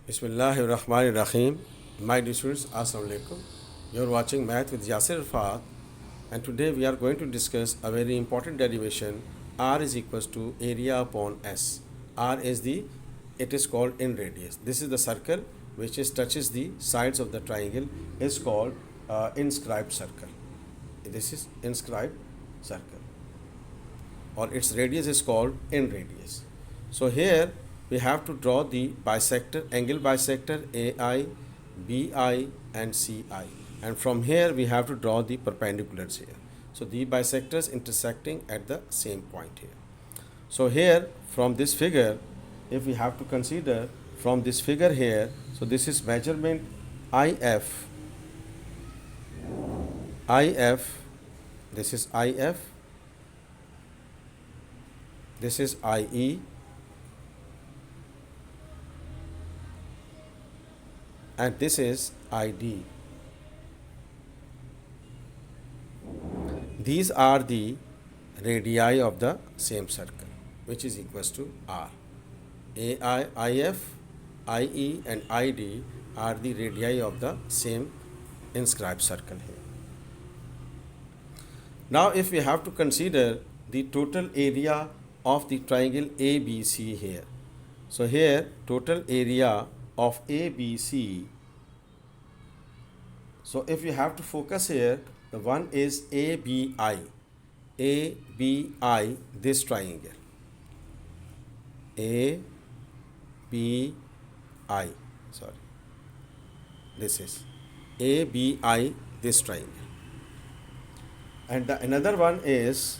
Bismillahirrahmanirrahim. My dear students, Assalamu alaikum. You are watching Math with Yasir Rafat, and today we are going to discuss a very important derivation. R is equals to area upon S. R is it is called in radius. This is the circle which touches the sides of the triangle is called inscribed circle. This is inscribed circle, or its radius is called in radius. So here we have to draw the bisector, angle bisector AI, BI and CI, and from here we have to draw the perpendiculars here. So the bisectors intersecting at the same point here. So here from this figure, if we have to consider from this figure here, so this is measurement IF, IF, this is IF, this is IE, and this is ID. These are the radii of the same circle, which is equals to R. AI, IF, IE and ID are the radii of the same inscribed circle here. Now if we have to consider the total area of the triangle ABC here. So here total area of ABC. So if you have to focus here, the one is ABI. ABI, this triangle. ABI, sorry. This is ABI, this triangle. And the another one is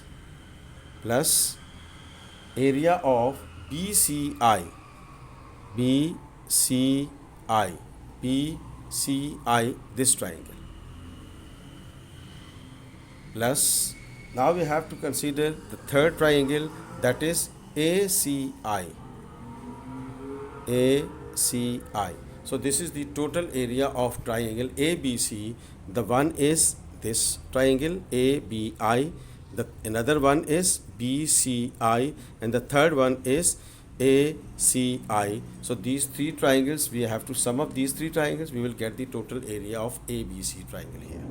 plus area of BCI. BCI, BCI, this triangle. Plus, now we have to consider the third triangle, that is ACI. ACI. So this is the total area of triangle ABC. The one is this triangle ABI, the another one is BCI, and the third one is ACI. So these three triangles, we have to sum up these three triangles, we will get the total area of ABC triangle here.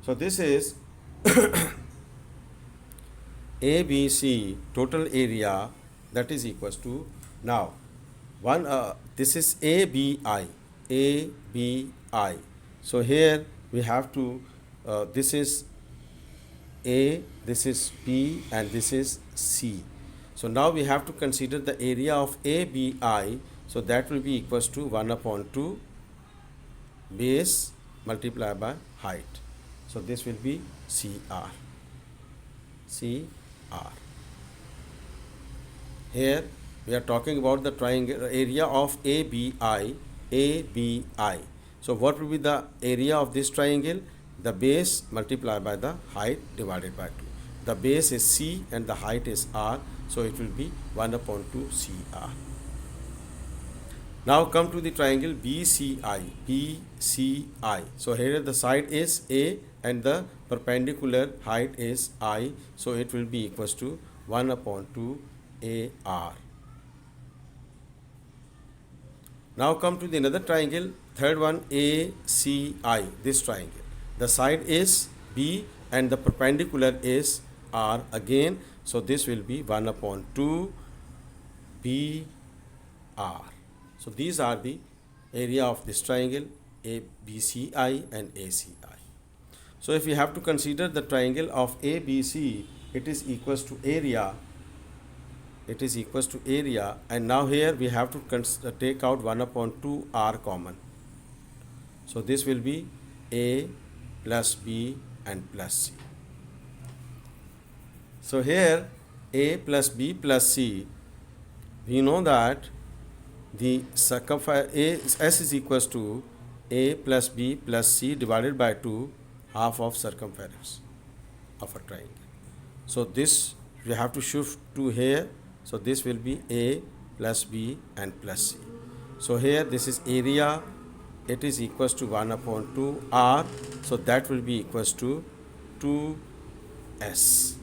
So this is ABC total area, that is equals to, now one this is ABI, ABI. So here we have to this is A, this is B and this is C. So now we have to consider the area of ABI. So that will be equals to 1 upon 2 base multiplied by height. So this will be CR. CR. Here we are talking about the triangle area of ABI. ABI. So what will be the area of this triangle? The base multiplied by the height divided by 2. The base is C and the height is R. So it will be 1 upon 2 CR. Now come to the triangle BCI. BCI. So here the side is A and the perpendicular height is I. So it will be equals to 1 upon 2 AR. Now come to the another triangle, third one ACI, this triangle. The side is B and the perpendicular is R again. So this will be 1 upon 2 BR. So these are the area of this triangle ABCI and ACI. So if we have to consider the triangle of ABC, it is equals to area. It is equals to area, and now here we have to take out 1 upon 2 R common. So this will be A plus B and plus C. So here A plus B plus C, we know that the circumference S is equals to A plus B plus C divided by 2, half of circumference of a triangle. So this we have to shift to here. So this will be A plus B and plus C. So here this is area, it is equals to 1 upon 2 R. So that will be equals to 2S.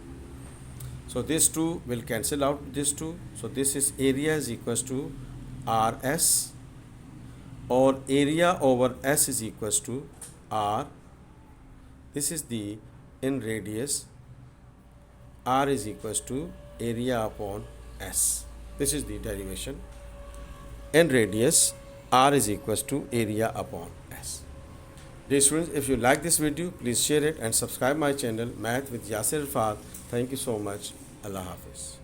So this 2 will cancel out this 2. So this is area is equals to RS or area over S is equals to R. This is the in radius. R is equals to area upon S. This is the derivation. In radius, R is equals to area upon S. Dear students, if you like this video, please share it and subscribe my channel Math with Yasir Irfan. Thank you so much. Allah Hafiz.